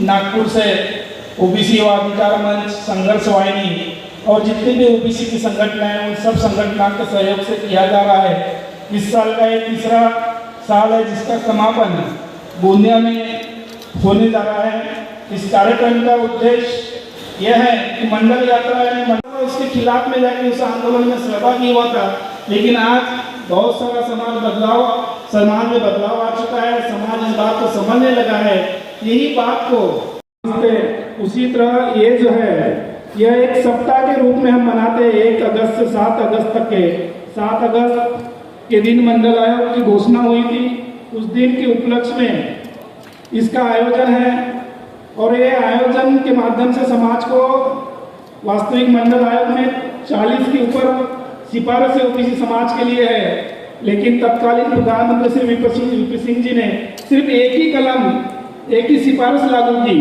नागपुर से ओबीसी युवा अधिकार मंच, संघर्ष वाहिनी और जितने भी ओबीसी की संगठनाएं हैं उन सब संगठनों के सहयोग से किया जा रहा है। इस साल का ये तीसरा साल है जिसका समापन गोंदिया में होने जा रहा है। इस कार्यक्रम का उद्देश्य यह है कि मंडल यात्रा है, मंडल उसके खिलाफ में जाके उस आंदोलन में सहभागी हुआ था, लेकिन आज बहुत सारा समाज में बदलाव आ चुका है। समाज इस बात को समझने लगा है। यही बात को उसी तरह ये जो है यह एक सप्ताह के रूप में हम मनाते हैं। 1 अगस्त से 7 अगस्त तक के 7 अगस्त के दिन मंडल आयोग की घोषणा हुई थी। उस दिन के उपलक्ष्य में इसका आयोजन है और ये आयोजन के माध्यम से समाज को वास्तविक मंडल आयोग में 40 के ऊपर सिफारिश ओबीसी समाज के लिए है, लेकिन तत्कालीन प्रधानमंत्री श्री वीपी सिंह जी ने सिर्फ एक ही सिफारिश लागू की,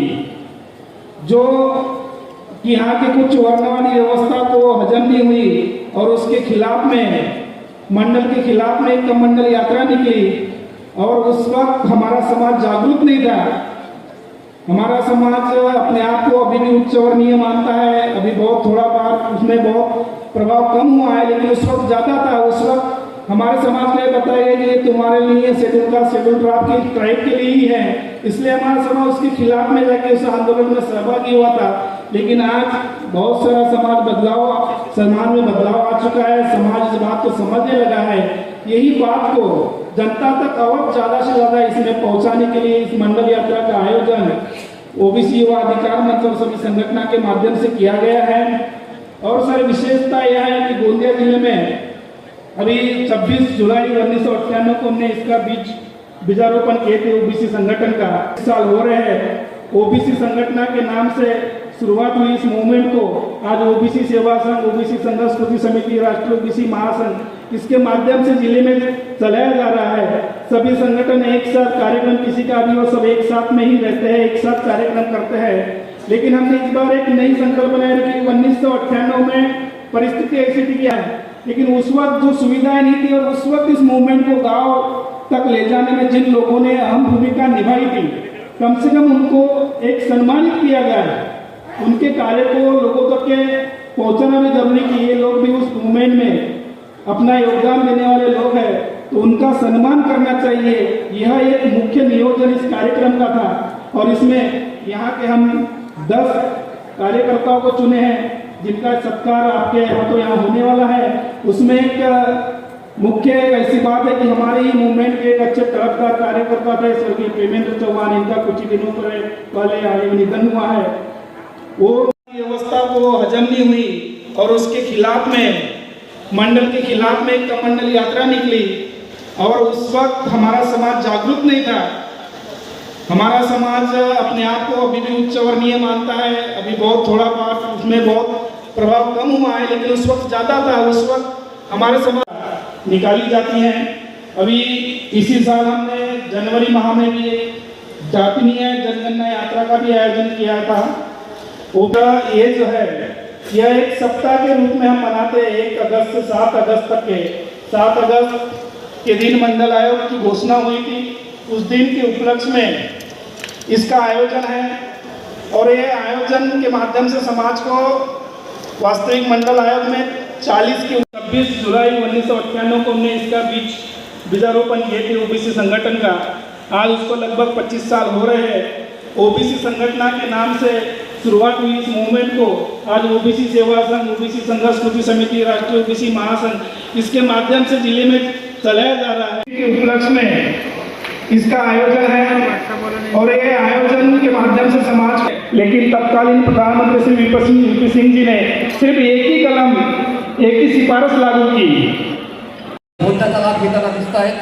जो कि यहाँ के कुछ वर्णवादी व्यवस्था को हजम नहीं हुई और उसके खिलाफ में मंडल के खिलाफ में एक मंडल यात्रा निकली। और उस वक्त हमारा समाज जागरूक नहीं था। हमारा समाज अपने आप को अभी भी उच्च वर्णीय मानता है। अभी बहुत थोड़ा बार उसमें बहुत प्रभाव कम हुआ है, लेकिन उस वक्त ज़्यादा था। उस वक्त हमारे समाज को ये बताया गया कि ये तुम्हारे लिए शेड्यूल ट्राइब के लिए ही है, इसलिए हमारा समाज उसके खिलाफ में जाके उस आंदोलन में सहभागी हुआ था। लेकिन आज बहुत सारा समाज में बदलाव आ चुका है। समाज इस बात को समझने लगा है। यही बात को जनता तक और ज़्यादा से ज़्यादा इसमें पहुंचाने के लिए इस मंडल यात्रा का आयोजन ओबीसी युवा अधिकार मंच और सभी संगठनों के माध्यम से किया गया है। और सर विशेषता यह है कि गोंदिया जिले में अभी 26 जुलाई 1998 को हमने इसका बीजारोपण किए थे ओबीसी संगठन का। इस साल हो रहे हैं। ओबीसी संगठन के नाम से शुरुआत हुई इस मूवमेंट को आज ओबीसी सेवा संघ, ओबीसी संघर्ष समिति, राष्ट्रीय ओबीसी महासंघ, इसके माध्यम से जिले में चलाया जा रहा है। सभी संगठन एक साथ कार्यक्रम किसी का भी हो, सब एक साथ में ही रहते हैं, एक साथ कार्यक्रम करते हैं। लेकिन हमने इस बार एक नई संकल्पना रखी। 1998 में परिस्थिति ऐसी थी क्या है, लेकिन उस वक्त जो सुविधाएं नहीं थी और उस वक्त इस मूवमेंट को गांव तक ले जाने में जिन लोगों ने अहम भूमिका निभाई थी, कम से कम उनको एक सम्मानित किया गया है। उनके कार्य को लोगों तक के पहुंचाना भी जरूरी कि ये लोग भी उस मूवमेंट में अपना योगदान देने वाले लोग हैं, तो उनका सम्मान करना चाहिए। यह एक मुख्य नियोजन इस कार्यक्रम का था और इसमें यहाँ के हम 10 कार्यकर्ताओं को चुने हैं जिनका सत्कार आपके हाथों यहाँ होने वाला है। उसमें एक मुख्य ऐसी बात है कि हमारे ही मूवमेंट के एक अच्छे तरफदार कार्यकर्ता थे स्वर्गीय प्रेमेंद्र चौहान। इनका कुछ ही दिनों पहले हाल ही में निधन हुआ है। वो व्यवस्था को हजम नहीं हुई और उसके खिलाफ में मंडल के खिलाफ में एक मंडल यात्रा निकली और उस वक्त हमारा समाज जागरूक नहीं था। हमारा समाज अपने आप को अभी भी उच्च वर्णीय मानता है। अभी बहुत थोड़ा बार उसमें बहुत प्रभाव कम हुआ है, लेकिन उस वक्त ज़्यादा था। उस वक्त हमारे समाज निकाली जाती हैं। अभी इसी साल हमने जनवरी माह में भी जातीय जनगणना यात्रा का भी आयोजन किया था। ये जो है यह एक सप्ताह के रूप में हम मनाते हैं। 1 अगस्त से 7 अगस्त तक के 7 अगस्त के दिन मंडल आयोग की घोषणा हुई थी। उस दिन के उपलक्ष्य में इसका आयोजन है और ये आयोजन के माध्यम से समाज को वास्तविक मंडल आयोग में 26 जुलाई 1998 को हमने इसका बीजारोपण किए थे ओबीसी संगठन का। आज उसको लगभग 25 साल हो रहे हैं। ओबीसी संगठन के नाम से शुरुआत हुई इस मूवमेंट को आज ओबीसी सेवा संघ, ओबीसी संघर्ष समिति, राष्ट्रीय ओबीसी महासंघ, इसके माध्यम से जिले में चलाया जा रहा है। के उपलक्ष्य में इसका आयोजन है और ये आयोजन के माध्यम से समाज, लेकिन तत्कालीन प्रधानमंत्री श्री वीपी सिंह जी ने सिर्फ एक ही सिफारिश लागू की। मोर्चाचा लाभ घेताना दिसत आहेत।